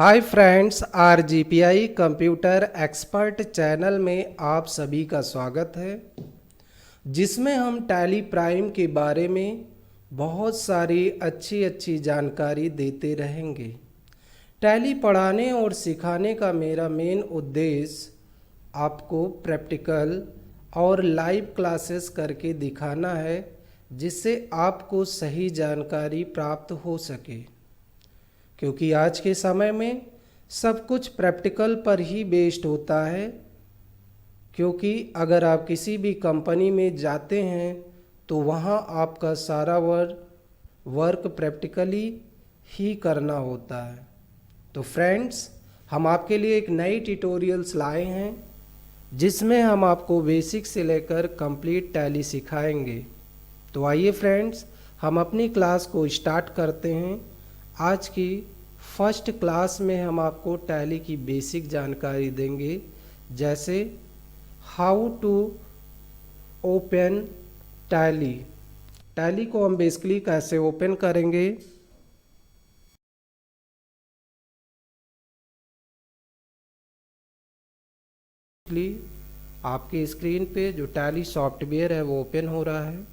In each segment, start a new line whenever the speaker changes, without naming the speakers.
हाय friends, RGPI computer expert channel में आप सभी का स्वागत है, जिसमें हम टैली प्राइम के बारे में बहुत सारी अच्छी जानकारी देते रहेंगे। टैली पढ़ाने और सिखाने का मेरा मेन उद्देश्य आपको प्रैक्टिकल और लाइव क्लासेस करके दिखाना है, जिससे आपको सही जानकारी प्राप्त हो सके। क्योंकि आज के समय में सब कुछ प्रैक्टिकल पर ही बेस्ड होता है। क्योंकि अगर आप किसी भी कंपनी में जाते हैं तो वहाँ आपका सारा वर्क प्रैक्टिकली ही करना होता है। तो फ्रेंड्स, हम आपके लिए एक नई ट्यूटोरियल्स लाए हैं, जिसमें हम आपको बेसिक से लेकर कंप्लीट टैली सिखाएंगे। तो आइए फ्रेंड्स, हम अपनी क्लास को स्टार्ट करते हैं। आज की फर्स्ट क्लास में हम आपको टैली की बेसिक जानकारी देंगे, जैसे how to open Tally. Tally को हम बेसिकली कैसे ओपन करेंगे। आपकी स्क्रीन पे जो टैली सॉफ्टवेयर है वो ओपन हो रहा है।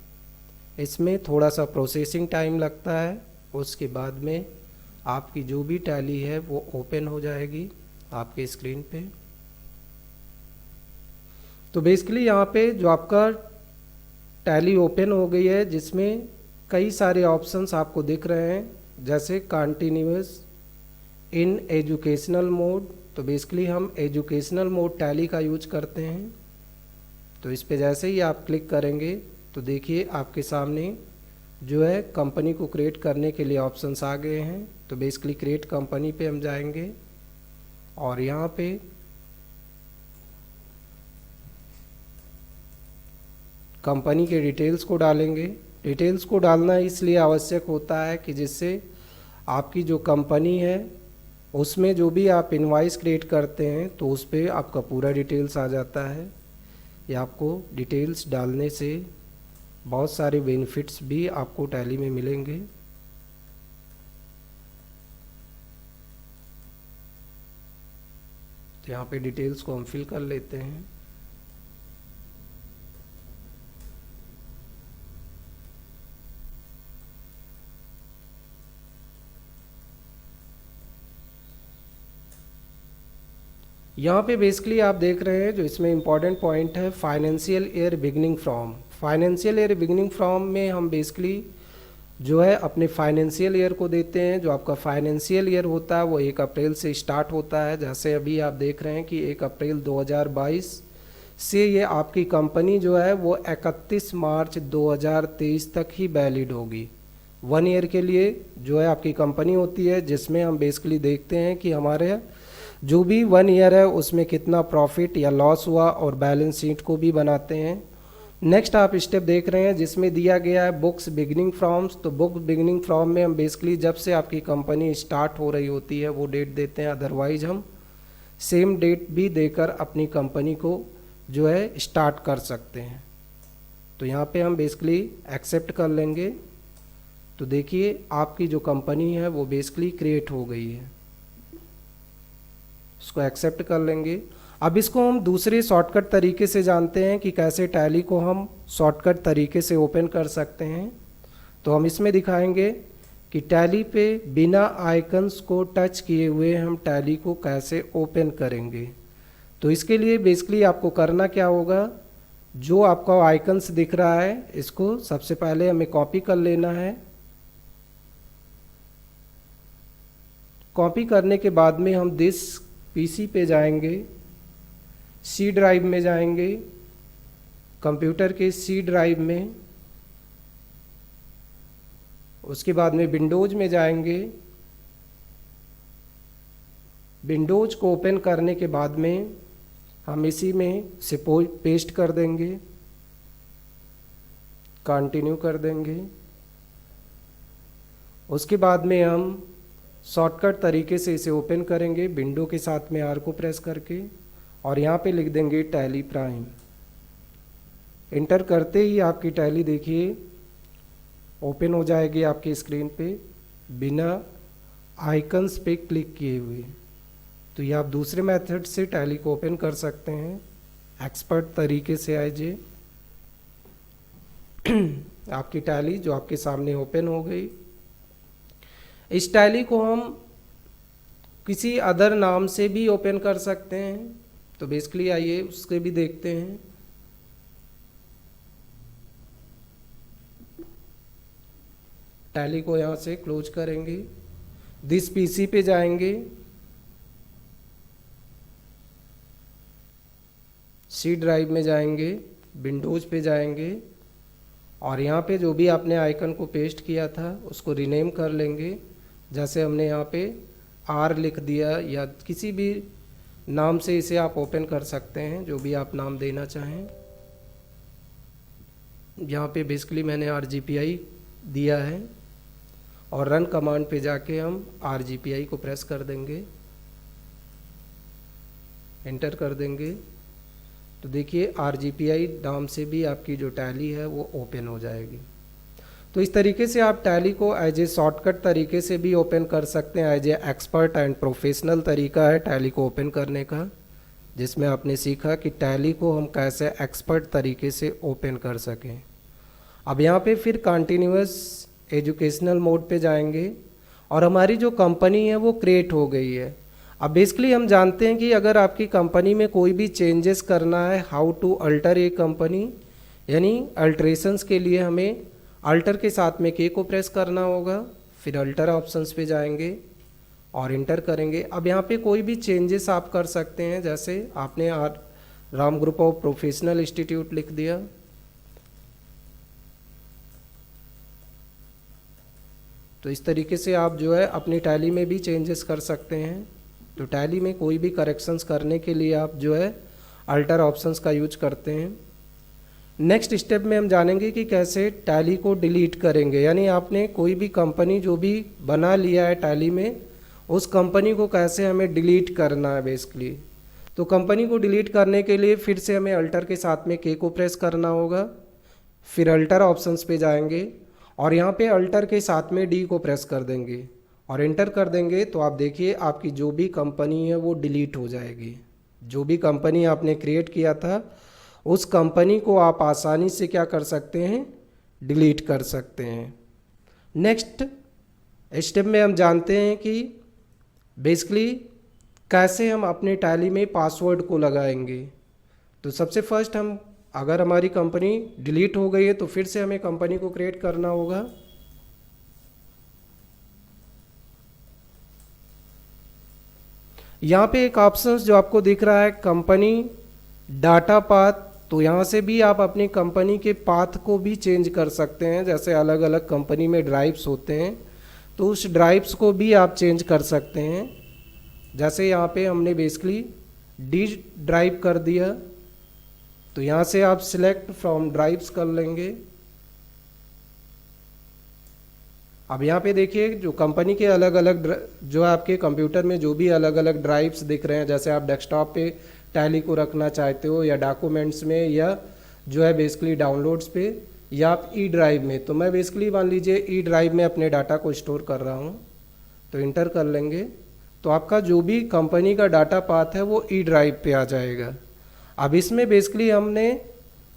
इसमें थोड़ा सा प्रोसेसिंग टाइम लगता है। उसके बाद में आपकी जो भी टैली है वो ओपन हो जाएगी आपके स्क्रीन पे। तो बेसिकली यहाँ पे जो आपका टैली ओपन हो गई है, जिसमें कई सारे ऑप्शंस आपको दिख रहे हैं, जैसे कंटिन्यूअस इन एजुकेशनल मोड। तो बेसिकली हम एजुकेशनल मोड टैली का यूज करते हैं। तो इस पे जैसे ही आप क्लिक करेंगे तो देखिए आपके सामने जो है कंपनी को क्रिएट करने के लिए ऑप्शंस आ गए हैं। तो बेसिकली क्रिएट कंपनी पे हम जाएंगे और यहाँ पे कंपनी के डिटेल्स को डालेंगे। डिटेल्स को डालना इसलिए आवश्यक होता है कि जिससे आपकी जो कंपनी है उसमें जो भी आप इनवॉइस क्रिएट करते हैं तो उस पर आपका पूरा डिटेल्स आ जाता है। या आपको डिटेल्स डालने से बहुत सारे बेनिफिट्स भी आपको टैली में मिलेंगे। तो यहाँ पे डिटेल्स को हम फिल कर लेते हैं। यहाँ पे बेसिकली आप देख रहे हैं जो इसमें इम्पॉर्टेंट पॉइंट है, financial year beginning from. Financial year beginning from में हम बेसिकली जो है अपने फाइनेंशियल ईयर को देते हैं। जो आपका फाइनेंशियल ईयर होता है वो 1 अप्रैल से स्टार्ट होता है। जैसे अभी आप देख रहे हैं कि 1 अप्रैल 2022 से ये आपकी कंपनी जो है वो 31 मार्च 2023 तक ही वैलिड होगी। 1 ईयर के लिए जो है आपकी कंपनी होती है, जिसमें हम बेसिकली देखते हैं कि हमारे जो भी 1 ईयर है उसमें कितना प्रॉफिट या लॉस हुआ, और बैलेंस शीट को भी बनाते हैं। नेक्स्ट आप स्टेप देख रहे हैं जिसमें दिया गया है बुक्स बिगनिंग फ्रॉम्स। तो बुक बिगनिंग फ्रॉम में हम बेसिकली जब से आपकी कंपनी स्टार्ट हो रही होती है वो डेट देते हैं। अदरवाइज हम सेम डेट भी देकर अपनी कंपनी को जो है स्टार्ट कर सकते हैं। तो यहाँ पे हम बेसिकली एक्सेप्ट कर लेंगे। तो देखिए आपकी जो कंपनी है वो बेसिकली क्रिएट हो गई है। इसको एक्सेप्ट कर लेंगे। अब इसको हम दूसरे शॉर्टकट तरीके से जानते हैं कि कैसे टैली को हम शॉर्टकट तरीके से ओपन कर सकते हैं। तो हम इसमें दिखाएंगे कि टैली पे बिना आइकन्स को टच किए हुए हम टैली को कैसे ओपन करेंगे। तो इसके लिए बेसिकली आपको करना क्या होगा, जो आपका आइकन्स दिख रहा है इसको सबसे पहले हमें कॉपी कर लेना है। कॉपी करने के बाद में हम दिस पीसी पे जाएंगे, सी ड्राइव में जाएंगे, कंप्यूटर के सी ड्राइव में। उसके बाद में विंडोज में जाएंगे। विंडोज को ओपन करने के बाद में हम इसी में से पेस्ट कर देंगे, कंटिन्यू कर देंगे। उसके बाद में हम शॉर्टकट तरीके से इसे ओपन करेंगे विंडो के साथ में आर को प्रेस करके, और यहाँ पे लिख देंगे टैली प्राइम। इंटर करते ही आपकी टैली देखिए ओपन हो जाएगी आपकी स्क्रीन पे बिना आइकन्स पे क्लिक किए हुए। तो ये आप दूसरे मेथड से टैली को ओपन कर सकते हैं एक्सपर्ट तरीके से। आइए, आपकी टैली जो आपके सामने ओपन हो गई। इस टैली को हम किसी अदर नाम से भी ओपन कर सकते हैं, तो बेसिकली आइए उसके भी देखते हैं। टैली को यहाँ से क्लोज करेंगे, दिस पीसी पे जाएंगे, सी ड्राइव में जाएंगे, विंडोज पे जाएंगे और यहाँ पे जो भी आपने आइकन को पेस्ट किया था उसको रीनेम कर लेंगे। जैसे हमने यहाँ पे आर लिख दिया या किसी भी नाम से इसे आप ओपन कर सकते हैं, जो भी आप नाम देना चाहें। यहाँ पे बेसिकली मैंने RGPI दिया है और रन कमांड पे जाके हम RGPI को प्रेस कर देंगे, एंटर कर देंगे। तो देखिए RGPI नाम से भी आपकी जो टैली है वो ओपन हो जाएगी। तो इस तरीके से आप टैली को एज ए शॉर्टकट तरीके से भी ओपन कर सकते हैं। As a expert and professional तरीका है टैली को ओपन करने का, जिसमें आपने सीखा कि टैली को हम कैसे एक्सपर्ट तरीके से ओपन कर सकें। अब यहाँ पे फिर कंटिन्यूअस एजुकेशनल मोड पे जाएंगे और हमारी जो कंपनी है वो क्रिएट हो गई है। अब बेसिकली हम जानते हैं कि अगर आपकी कंपनी में कोई भी चेंजेस करना है, how to alter a company, यानी अल्ट्रेशंस के लिए हमें अल्टर के साथ में के को प्रेस करना होगा। फिर अल्टर ऑप्शंस पे जाएंगे और इंटर करेंगे। अब यहाँ पे कोई भी चेंजेस आप कर सकते हैं, जैसे आपने Ram group of professional institute लिख दिया, तो इस तरीके से आप जो है अपनी टैली में भी चेंजेस कर सकते हैं। तो टैली में कोई भी करेक्शंस करने के लिए आप जो है अल्टर ऑप्शंस का यूज करते हैं। नेक्स्ट स्टेप में हम जानेंगे कि कैसे टैली को डिलीट करेंगे, यानी आपने कोई भी कंपनी जो भी बना लिया है टैली में, उस कंपनी को कैसे हमें डिलीट करना है बेसिकली। तो कंपनी को डिलीट करने के लिए फिर से हमें अल्टर के साथ में के को प्रेस करना होगा, फिर अल्टर ऑप्शंस पे जाएंगे और यहाँ पे अल्टर के साथ में डी को प्रेस कर देंगे और एंटर कर देंगे। तो आप देखिए आपकी जो भी कंपनी है वो डिलीट हो जाएगी। जो भी कंपनी आपने क्रिएट किया था उस कंपनी को आप आसानी से क्या कर सकते हैं, डिलीट कर सकते हैं। नेक्स्ट स्टेप में हम जानते हैं कि बेसिकली कैसे हम अपने टैली में पासवर्ड को लगाएंगे। तो सबसे फर्स्ट हम, अगर हमारी कंपनी डिलीट हो गई है तो फिर से हमें कंपनी को क्रिएट करना होगा। यहाँ पे एक ऑप्शन जो आपको दिख रहा है कंपनी डाटा पाथ, तो यहाँ से भी आप अपनी कंपनी के पाथ को भी चेंज कर सकते हैं। जैसे अलग अलग कंपनी में ड्राइव्स होते हैं तो उस ड्राइव्स को भी आप चेंज कर सकते हैं। जैसे यहाँ पे हमने बेसिकली डी ड्राइव कर दिया, तो यहाँ से आप सिलेक्ट फ्रॉम ड्राइव्स कर लेंगे। अब यहाँ पे देखिए जो कंपनी के अलग अलग जो आपके कंप्यूटर में जो भी अलग अलग ड्राइव्स दिख रहे हैं, जैसे आप डेस्कटॉप पे टैली को रखना चाहते हो या डॉक्यूमेंट्स में या जो है बेसिकली डाउनलोड्स पे या आप ई ड्राइव में। तो मैं बेसिकली मान लीजिए ई ड्राइव में अपने डाटा को स्टोर कर रहा हूँ, तो इंटर कर लेंगे। तो आपका जो भी कंपनी का डाटा पाथ है वो ई ड्राइव पे आ जाएगा। अब इसमें बेसिकली हमने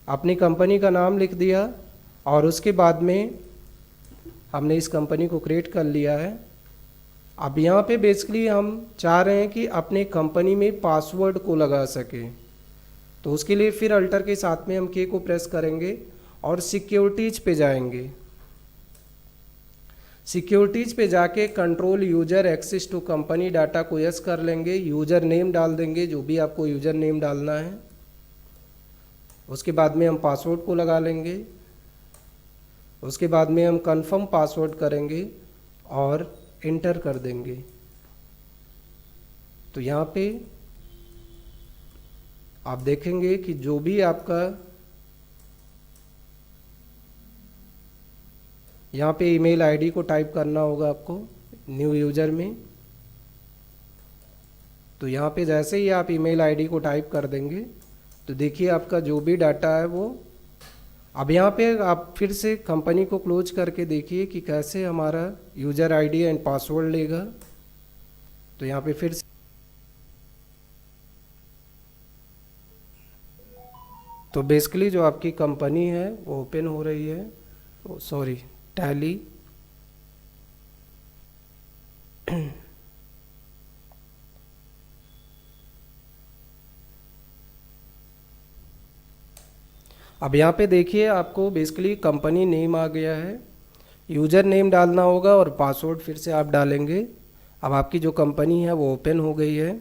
अपनी कंपनी का नाम लिख दिया और उसके बाद में हमने इस कंपनी को क्रिएट कर लिया है। अब यहाँ पे बेसिकली हम चाह रहे हैं कि अपने कंपनी में पासवर्ड को लगा सकें, तो उसके लिए फिर अल्टर के साथ में हम के को प्रेस करेंगे और सिक्योरिटीज पे जाएंगे। सिक्योरिटीज पे जाके control user access to company data को यस कर लेंगे, यूजर नेम डाल देंगे जो भी आपको यूजर नेम डालना है। उसके बाद में हम पासवर्ड को लगा लेंगे। उसके बाद में हम कंफर्म पासवर्ड करेंगे और इंटर कर देंगे। तो यहाँ पे आप देखेंगे कि जो भी आपका यहाँ पे ईमेल आईडी को टाइप करना होगा आपको न्यू यूज़र में। तो यहाँ पे जैसे ही आप ईमेल आईडी को टाइप कर देंगे तो देखिए आपका जो भी डाटा है वो, अब यहाँ पे आप फिर से कंपनी को क्लोज करके देखिए कि कैसे हमारा यूज़र आईडी एंड पासवर्ड लेगा। तो यहाँ पे फिर तो बेसिकली जो आपकी कंपनी है वो ओपन हो रही है, सॉरी, टैली। अब यहाँ पे देखिए आपको बेसिकली कंपनी नेम आ गया है, यूज़र नेम डालना होगा और पासवर्ड फिर से आप डालेंगे। अब आपकी जो कंपनी है वो ओपन हो गई है।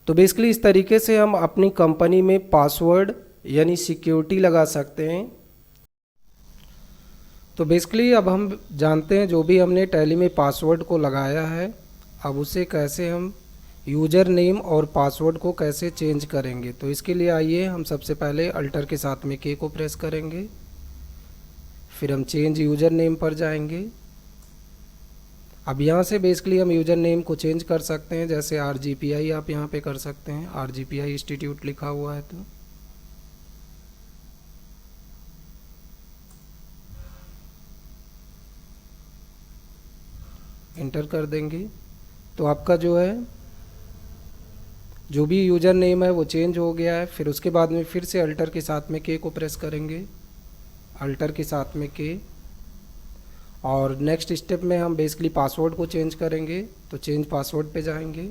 तो बेसिकली इस तरीके से हम अपनी कंपनी में पासवर्ड यानी सिक्योरिटी लगा सकते हैं। तो बेसिकली अब हम जानते हैं जो भी हमने टैली में पासवर्ड को लगाया है, अब उसे कैसे हम यूज़र नेम और पासवर्ड को कैसे चेंज करेंगे। तो इसके लिए आइए हम सबसे पहले अल्टर के साथ में के को प्रेस करेंगे, फिर हम चेंज यूज़र नेम पर जाएंगे। अब यहाँ से बेसिकली हम यूज़र नेम को चेंज कर सकते हैं, जैसे RGPI आप यहाँ पे कर सकते हैं, RGPI इंस्टीट्यूट लिखा हुआ है तो इंटर कर देंगे। तो आपका जो है जो भी यूज़र नेम है वो चेंज हो गया है। फिर उसके बाद में फिर से अल्टर के साथ में के को प्रेस करेंगे, अल्टर के साथ में के, और नेक्स्ट स्टेप में हम बेसिकली पासवर्ड को चेंज करेंगे। तो चेंज पासवर्ड पे जाएंगे।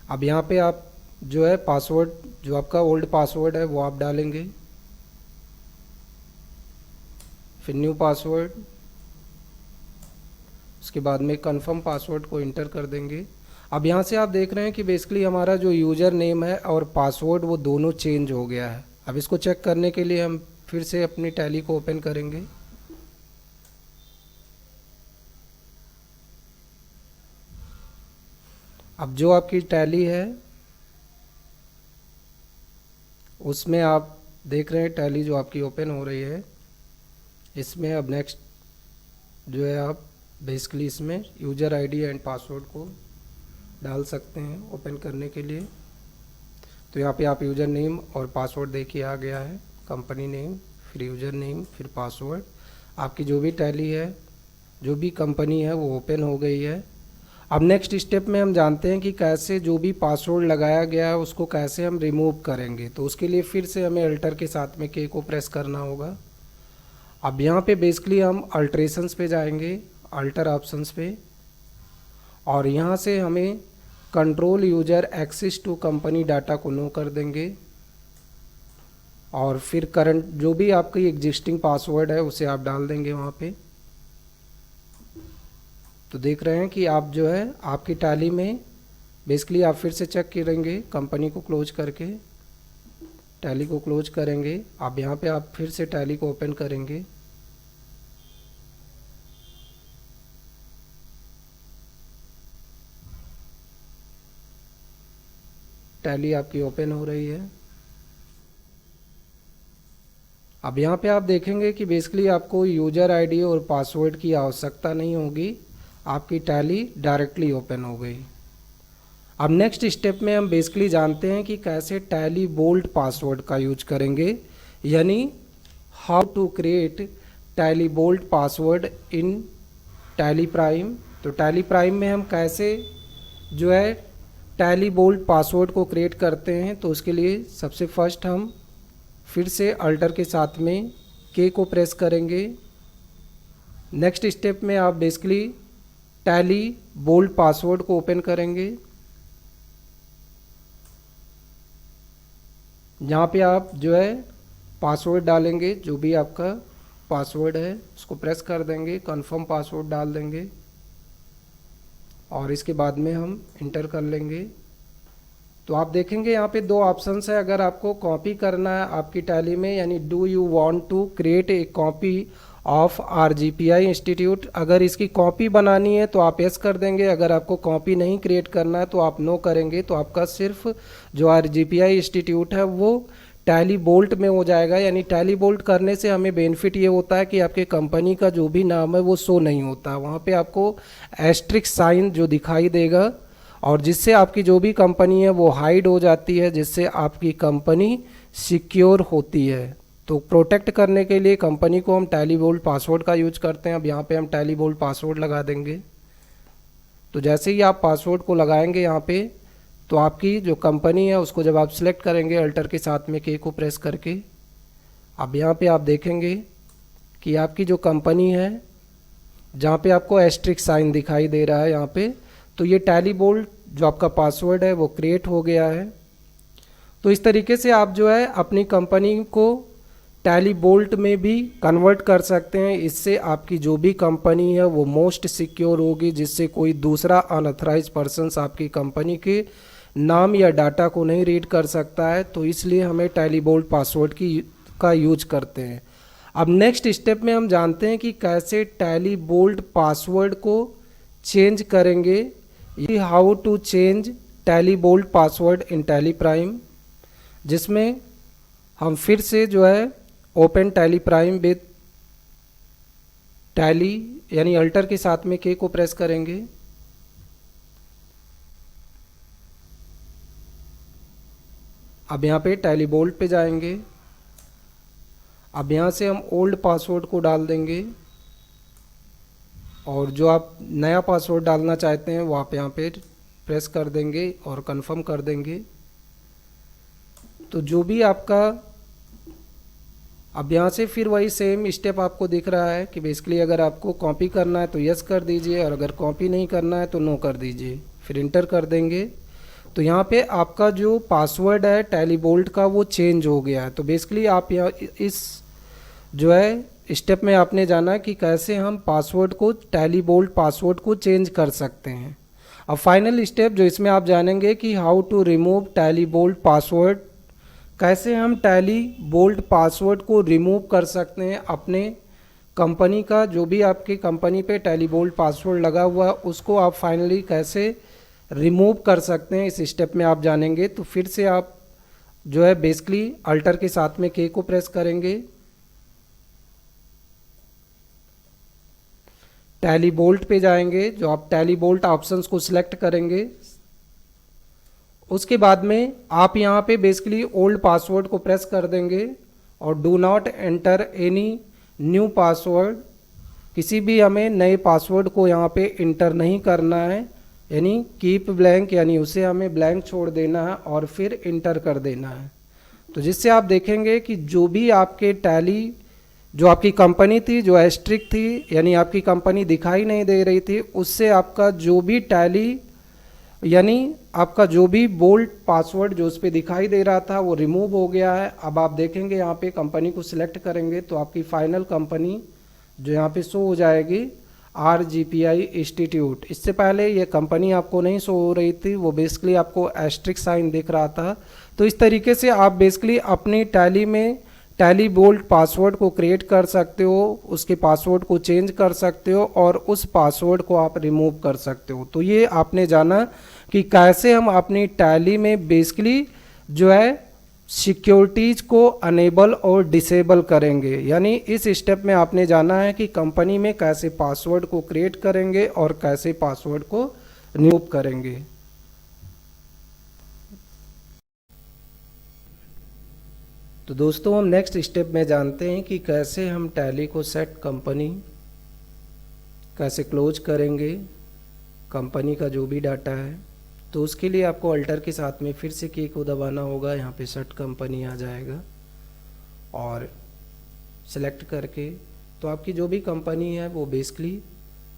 अब यहाँ पे आप जो है पासवर्ड जो आपका ओल्ड पासवर्ड है वो आप डालेंगे, फिर न्यू पासवर्ड, उसके बाद में कंफर्म पासवर्ड को इंटर कर देंगे। अब यहाँ से आप देख रहे हैं कि बेसिकली हमारा जो यूज़र नेम है और पासवर्ड वो दोनों चेंज हो गया है। अब इसको चेक करने के लिए हम फिर से अपनी टैली को ओपन करेंगे। अब जो आपकी टैली है उसमें आप देख रहे हैं टैली जो आपकी ओपन हो रही है, इसमें अब नेक्स्ट जो है आप बेसिकली इसमें यूज़र आईडी एंड पासवर्ड को डाल सकते हैं ओपन करने के लिए। तो यहाँ पे आप यूज़र नेम और पासवर्ड देखिए आ गया है, कंपनी नेम, फिर यूज़र नेम, फिर पासवर्ड। आपकी जो भी टैली है, जो भी कंपनी है वो ओपन हो गई है। अब नेक्स्ट स्टेप में हम जानते हैं कि कैसे जो भी पासवर्ड लगाया गया है उसको कैसे हम रिमूव करेंगे। तो उसके लिए फिर से हमें अल्टर के साथ में के को प्रेस करना होगा। अब यहाँ पे बेसिकली हम अल्ट्रेशंस पे जाएंगे, अल्टर ऑप्शंस पे, और यहाँ से हमें control user access to company data को नो कर देंगे, और फिर करंट जो भी आपकी एग्जिस्टिंग पासवर्ड है उसे आप डाल देंगे वहाँ पे। तो देख रहे हैं कि आप जो है आपकी टैली में बेसिकली आप फिर से चेक करेंगे, कंपनी को क्लोज करके टैली को क्लोज करेंगे। अब यहाँ पे आप फिर से टैली को ओपन करेंगे, टैली आपकी ओपन हो रही है। अब यहाँ पे आप देखेंगे कि बेसिकली आपको यूज़र आईडी और पासवर्ड की आवश्यकता नहीं होगी, आपकी टैली डायरेक्टली ओपन हो गई। अब नेक्स्ट स्टेप में हम बेसिकली जानते हैं कि कैसे टैली बोल्ट पासवर्ड का यूज करेंगे, यानी how to create Tally vault password in Tally Prime. तो टैली प्राइम में हम कैसे जो है टैली बोल्ट पासवर्ड को क्रिएट करते हैं। तो उसके लिए सबसे फर्स्ट हम फिर से अल्टर के साथ में के को प्रेस करेंगे। नेक्स्ट स्टेप में आप बेसिकली टैली बोल्ट पासवर्ड को ओपन करेंगे। यहाँ पे आप जो है पासवर्ड डालेंगे, जो भी आपका पासवर्ड है उसको प्रेस कर देंगे, कंफर्म पासवर्ड डाल देंगे, और इसके बाद में हम इंटर कर लेंगे। तो आप देखेंगे यहाँ पे दो ऑप्शंस है, अगर आपको कॉपी करना है आपकी टैली में, यानी do you want to create a copy of RGPI institute. अगर इसकी कॉपी बनानी है तो आप यस कर देंगे, अगर आपको कॉपी नहीं क्रिएट करना है तो आप नो करेंगे। तो आपका सिर्फ जो RGPI इंस्टीट्यूट है वो टैली बोल्ट में हो जाएगा। यानी टैली बोल्ट करने से हमें बेनिफिट ये होता है कि आपके कंपनी का जो भी नाम है वो शो नहीं होता, वहाँ पे आपको एस्ट्रिक साइन जो दिखाई देगा, और जिससे आपकी जो भी कंपनी है वो हाइड हो जाती है, जिससे आपकी कंपनी सिक्योर होती है। तो प्रोटेक्ट करने के लिए कंपनी को हम टैली बोल्ट पासवर्ड का यूज करते हैं। अब यहाँ पे हम टैली बोल्ट पासवर्ड लगा देंगे। तो जैसे ही आप पासवर्ड को लगाएंगे यहाँ पे, तो आपकी जो कंपनी है उसको जब आप सिलेक्ट करेंगे अल्टर के साथ में के को प्रेस करके, अब यहाँ पे आप देखेंगे कि आपकी जो कंपनी है जहाँ पे आपको एस्ट्रिक साइन दिखाई दे रहा है यहाँ पे, तो ये टैली बोल्ट जो आपका पासवर्ड है वो क्रिएट हो गया है। तो इस तरीके से आप जो है अपनी कंपनी को टैली बोल्ट में भी कन्वर्ट कर सकते हैं। इससे आपकी जो भी कंपनी है वो मोस्ट सिक्योर होगी, जिससे कोई दूसरा अनऑथराइज पर्सन्स आपकी कंपनी के नाम या डाटा को नहीं रीड कर सकता है। तो इसलिए हमें टैली बोल्ट पासवर्ड का यूज करते हैं। अब नेक्स्ट स्टेप में हम जानते हैं कि कैसे टैली बोल्ट पासवर्ड को चेंज करेंगे, how to change Tally vault password in Tally Prime, जिसमें हम फिर से जो है open Tally Prime with Tally यानी अल्टर के साथ में के को प्रेस करेंगे। अब यहाँ पे टैली बोल्ट पे जाएंगे। अब यहाँ से हम ओल्ड पासवर्ड को डाल देंगे और जो आप नया पासवर्ड डालना चाहते हैं वो आप यहाँ पे प्रेस कर देंगे और कंफर्म कर देंगे। तो जो भी आपका, अब यहाँ से फिर वही सेम स्टेप आपको दिख रहा है कि बेसिकली अगर आपको कॉपी करना है तो यस कर दीजिए और अगर कॉपी नहीं करना है तो नो कर दीजिए, फिर इंटर कर देंगे। तो यहाँ पे आपका जो पासवर्ड है टैली बोल्ट का वो चेंज हो गया है। तो बेसिकली आप यहाँ इस जो है स्टेप में आपने जाना कि कैसे हम पासवर्ड को टैली बोल्ट पासवर्ड को चेंज कर सकते हैं। अब फाइनल स्टेप जो इसमें आप जानेंगे कि how to remove Tally vault password, कैसे हम टैली बोल्ट पासवर्ड को रिमूव कर सकते हैं अपने कंपनी का। जो भी आपकी कंपनी पे टैली बोल्ट पासवर्ड लगा हुआ है उसको आप फाइनली कैसे रिमूव कर सकते हैं, इस स्टेप में आप जानेंगे। तो फिर से आप जो है बेसिकली अल्टर के साथ में के को प्रेस करेंगे, टैली बोल्ट पे जाएंगे, जो आप टैली बोल्ट ऑप्शंस को सिलेक्ट करेंगे। उसके बाद में आप यहाँ पे बेसिकली ओल्ड पासवर्ड को प्रेस कर देंगे और do not enter any new password, किसी भी हमें नए पासवर्ड को यहाँ पे इंटर नहीं करना है, यानी कीप ब्लैंक, यानी उसे हमें ब्लैंक छोड़ देना है और फिर इंटर कर देना है। तो जिससे आप देखेंगे कि जो भी आपके टैली जो आपकी कंपनी थी जो एस्ट्रिक थी, यानी आपकी कंपनी दिखाई नहीं दे रही थी, उससे आपका जो भी टैली यानी आपका जो भी बोल्ट पासवर्ड जो उस पर दिखाई दे रहा था वो रिमूव हो गया है। अब आप देखेंगे यहाँ पे कंपनी को सिलेक्ट करेंगे तो आपकी फाइनल कंपनी जो यहाँ पे शो हो जाएगी RGPI इंस्टीट्यूट। इससे पहले ये कंपनी आपको नहीं शो हो रही थी, वो बेसिकली आपको एस्ट्रिक साइन दिख रहा था। तो इस तरीके से आप बेसिकली अपनी टैली में टैली बोल्ट पासवर्ड को क्रिएट कर सकते हो, उसके पासवर्ड को चेंज कर सकते हो और उस पासवर्ड को आप रिमूव कर सकते हो। तो ये आपने जाना कि कैसे हम अपनी टैली में बेसिकली जो है सिक्योरिटीज को अनेबल और डिसेबल करेंगे, यानी इस स्टेप में आपने जाना है कि कंपनी में कैसे पासवर्ड को क्रिएट करेंगे और कैसे पासवर्ड को रिमूव करेंगे। तो दोस्तों हम नेक्स्ट स्टेप में जानते हैं कि कैसे हम टैली को सेट कंपनी कैसे क्लोज करेंगे, कंपनी का जो भी डाटा है। तो उसके लिए आपको अल्टर के साथ में फिर से की को दबाना होगा, यहाँ पे सेट कंपनी आ जाएगा और सेलेक्ट करके तो आपकी जो भी कंपनी है वो बेसिकली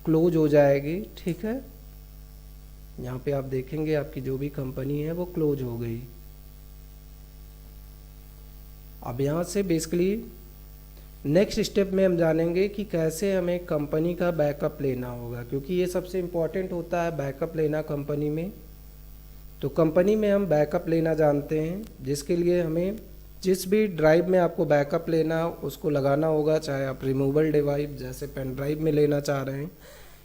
क्लोज हो जाएगी। ठीक है, यहाँ पे आप देखेंगे आपकी जो भी कंपनी है वो क्लोज हो गई। अब यहाँ से बेसिकली नेक्स्ट स्टेप में हम जानेंगे कि कैसे हमें कंपनी का बैकअप लेना होगा, क्योंकि ये सबसे इम्पॉर्टेंट होता है बैकअप लेना कंपनी में। तो कंपनी में हम बैकअप लेना जानते हैं, जिसके लिए हमें जिस भी ड्राइव में आपको बैकअप लेना है उसको लगाना होगा, चाहे आप रिमूवेबल डिवाइस जैसे पेन ड्राइव में लेना चाह रहे हैं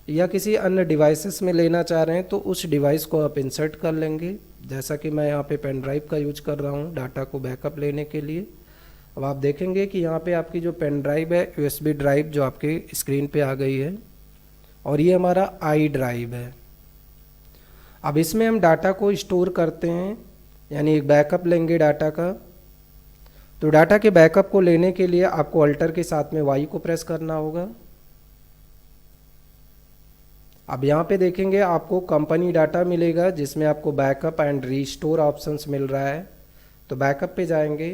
या किसी अन्य डिवाइसेस में लेना चाह रहे हैं तो उस डिवाइस को आप इंसर्ट कर लेंगे। जैसा कि मैं यहाँ पे पेन ड्राइव का यूज कर रहा हूँ डाटा को बैकअप लेने के लिए। अब आप देखेंगे कि यहाँ पे आपकी जो पेन ड्राइव है USB ड्राइव जो आपके स्क्रीन पे आ गई है और ये हमारा आई ड्राइव है। अब इसमें हम डाटा को स्टोर करते हैं, यानी एक बैकअप लेंगे डाटा का। तो डाटा के बैकअप को लेने के लिए आपको अल्टर के साथ में Y को प्रेस करना होगा। अब यहाँ पे देखेंगे आपको कंपनी डाटा मिलेगा जिसमें आपको बैकअप एंड रीस्टोर ऑप्शंस मिल रहा है। तो बैकअप पे जाएंगे।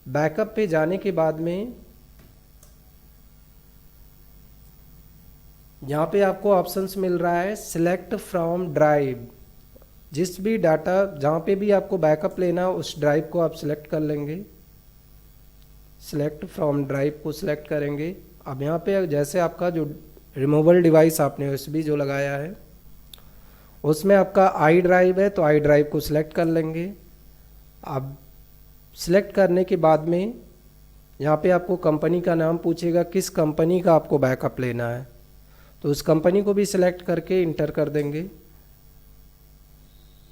बैकअप पे जाने के बाद में यहाँ पे आपको ऑप्शंस मिल रहा है सिलेक्ट फ्रॉम ड्राइव। जिस भी डाटा जहाँ पे भी आपको बैकअप लेना है उस ड्राइव को आप सिलेक्ट कर लेंगे। सिलेक्ट फ्रॉम ड्राइव को सिलेक्ट करेंगे। अब यहाँ पे जैसे आपका जो रिमूवल डिवाइस आपने USB जो लगाया है उसमें आपका आई ड्राइव है तो आई ड्राइव को सिलेक्ट कर लेंगे। अब सिलेक्ट करने के बाद में यहाँ पे आपको कंपनी का नाम पूछेगा, किस कंपनी का आपको बैकअप लेना है, तो उस कंपनी को भी सिलेक्ट करके इंटर कर देंगे।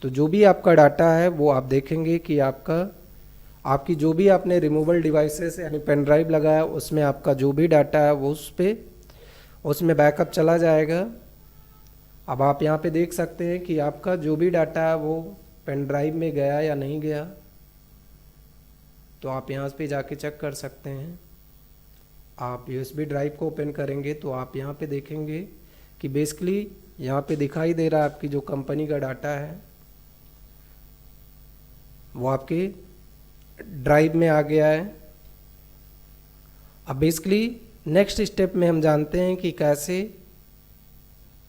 तो जो भी आपका डाटा है वो आप देखेंगे कि आपकी जो भी आपने रिमूवल डिवाइसेस यानी पेन ड्राइव लगाया उसमें आपका जो भी डाटा है वो उसमें बैकअप चला जाएगा। अब आप यहाँ पे देख सकते हैं कि आपका जो भी डाटा है वो पेन ड्राइव में गया या नहीं गया, तो आप यहाँ पे जाके चेक कर सकते हैं। आप USB ड्राइव को ओपन करेंगे तो आप यहाँ पे देखेंगे कि बेसिकली यहाँ पे दिखाई दे रहा है आपकी जो कंपनी का डाटा है वो आपके ड्राइव में आ गया है। अब बेसिकली नेक्स्ट स्टेप में हम जानते हैं कि कैसे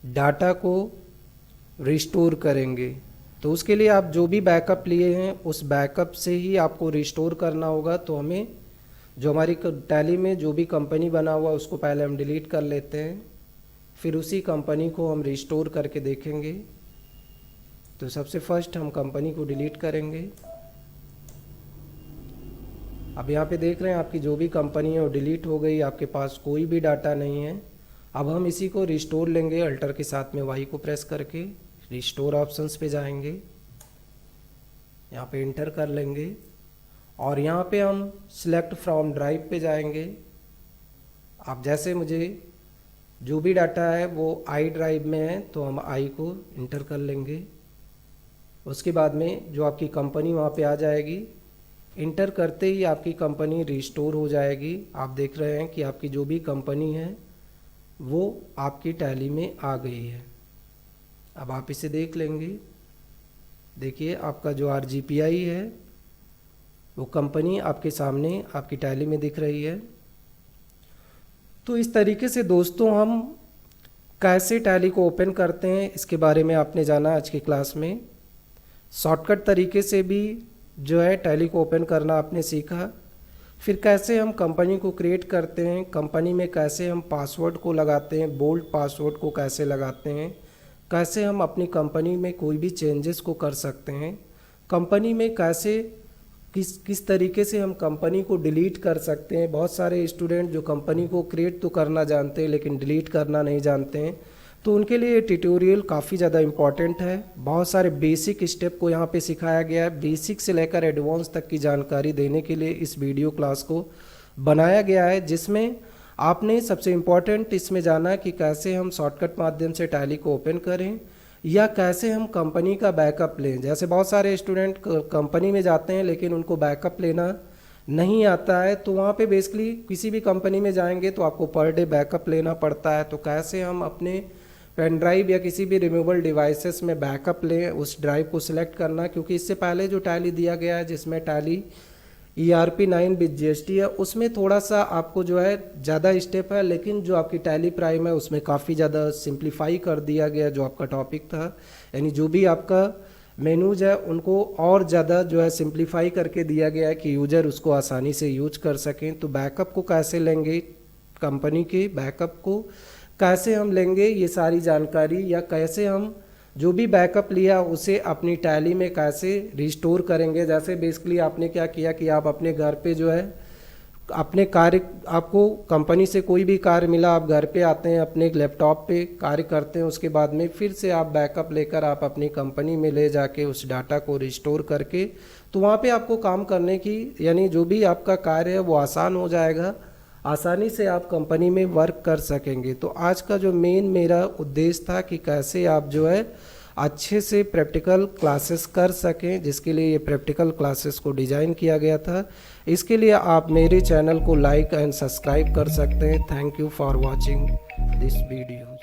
डाटा को रिस्टोर करेंगे। तो उसके लिए आप जो भी बैकअप लिए हैं उस बैकअप से ही आपको रिस्टोर करना होगा। तो हमें जो हमारी टैली में जो भी कंपनी बना हुआ उसको पहले हम डिलीट कर लेते हैं, फिर उसी कंपनी को हम रिस्टोर करके देखेंगे। तो सबसे फर्स्ट हम कंपनी को डिलीट करेंगे। अब यहाँ पे देख रहे हैं आपकी जो भी कंपनी है वो डिलीट हो गई, आपके पास कोई भी डाटा नहीं है। अब हम इसी को रिस्टोर लेंगे। अल्टर के साथ में Y को प्रेस करके रिस्टोर ऑप्शंस पे जाएंगे, यहाँ पे इंटर कर लेंगे और यहाँ पे हम सिलेक्ट फ्रॉम ड्राइव पे जाएंगे। अब जैसे मुझे जो भी डाटा है वो आई ड्राइव में है तो हम आई को इंटर कर लेंगे। उसके बाद में जो आपकी कंपनी वहाँ पे आ जाएगी, इंटर करते ही आपकी कंपनी रिस्टोर हो जाएगी। आप देख रहे हैं कि आपकी जो भी कंपनी है वो आपकी टैली में आ गई है। अब आप इसे देख लेंगे। देखिए आपका जो RGPI है वो कंपनी आपके सामने आपकी टैली में दिख रही है। तो इस तरीके से दोस्तों हम कैसे टैली को ओपन करते हैं इसके बारे में आपने जाना आज की क्लास में। शॉर्टकट तरीके से भी जो है टैली को ओपन करना आपने सीखा। फिर कैसे हम कंपनी को क्रिएट करते हैं, कंपनी में कैसे हम पासवर्ड को लगाते हैं, बोल्ड पासवर्ड को कैसे लगाते हैं, कैसे हम अपनी कंपनी में कोई भी चेंजेस को कर सकते हैं, कंपनी में कैसे किस तरीके से हम कंपनी को डिलीट कर सकते हैं। बहुत सारे स्टूडेंट जो कंपनी को क्रिएट तो करना जानते हैं लेकिन डिलीट करना नहीं जानते हैं, तो उनके लिए ये ट्यूटोरियल काफ़ी ज़्यादा इम्पॉर्टेंट है। बहुत सारे बेसिक स्टेप को यहाँ पे सिखाया गया है। बेसिक से लेकर एडवांस तक की जानकारी देने के लिए इस वीडियो क्लास को बनाया गया है, जिसमें आपने सबसे इम्पॉर्टेंट इसमें जाना कि कैसे हम शॉर्टकट माध्यम से टैली को ओपन करें या कैसे हम कंपनी का बैकअप लें। जैसे बहुत सारे स्टूडेंट कंपनी में जाते हैं लेकिन उनको बैकअप लेना नहीं आता है, तो वहाँ पे बेसिकली किसी भी कंपनी में जाएंगे तो आपको पर डे बैकअप लेना पड़ता है। तो कैसे हम अपने पेन ड्राइव या किसी भी रिमूवेबल डिवाइसेस में बैकअप लें, उस ड्राइव को सिलेक्ट करना, क्योंकि इससे पहले जो टैली दिया गया है जिसमें टैली ERP9 विद GST है उसमें थोड़ा सा आपको जो है ज़्यादा स्टेप है, लेकिन जो आपकी टैली प्राइम है उसमें काफ़ी ज़्यादा सिंप्लीफाई कर दिया गया जो आपका टॉपिक था। यानी जो भी आपका मेनूज है उनको और ज़्यादा जो है सिंप्लीफाई करके दिया गया है कि यूज़र उसको आसानी से यूज कर सकें। तो बैकअप को कैसे लेंगे, कंपनी के बैकअप को कैसे हम लेंगे, ये सारी जानकारी, या कैसे हम जो भी बैकअप लिया उसे अपनी टैली में कैसे रिस्टोर करेंगे। जैसे बेसिकली आपने क्या किया कि आप अपने घर पे जो है अपने कार्य, आपको कंपनी से कोई भी कार्य मिला, आप घर पे आते हैं, अपने लैपटॉप पे कार्य करते हैं, उसके बाद में फिर से आप बैकअप लेकर आप अपनी कंपनी में ले जाके उस डाटा को रिस्टोर करके, तो वहाँ पे आपको काम करने की, यानी जो भी आपका कार्य है वो आसान हो जाएगा, आसानी से आप कंपनी में वर्क कर सकेंगे। तो आज का जो मेरा उद्देश्य था कि कैसे आप जो है अच्छे से प्रैक्टिकल क्लासेस कर सकें, जिसके लिए ये प्रैक्टिकल क्लासेस को डिज़ाइन किया गया था। इसके लिए आप मेरे चैनल को लाइक एंड सब्सक्राइब कर सकते हैं। Thank you for watching. this video.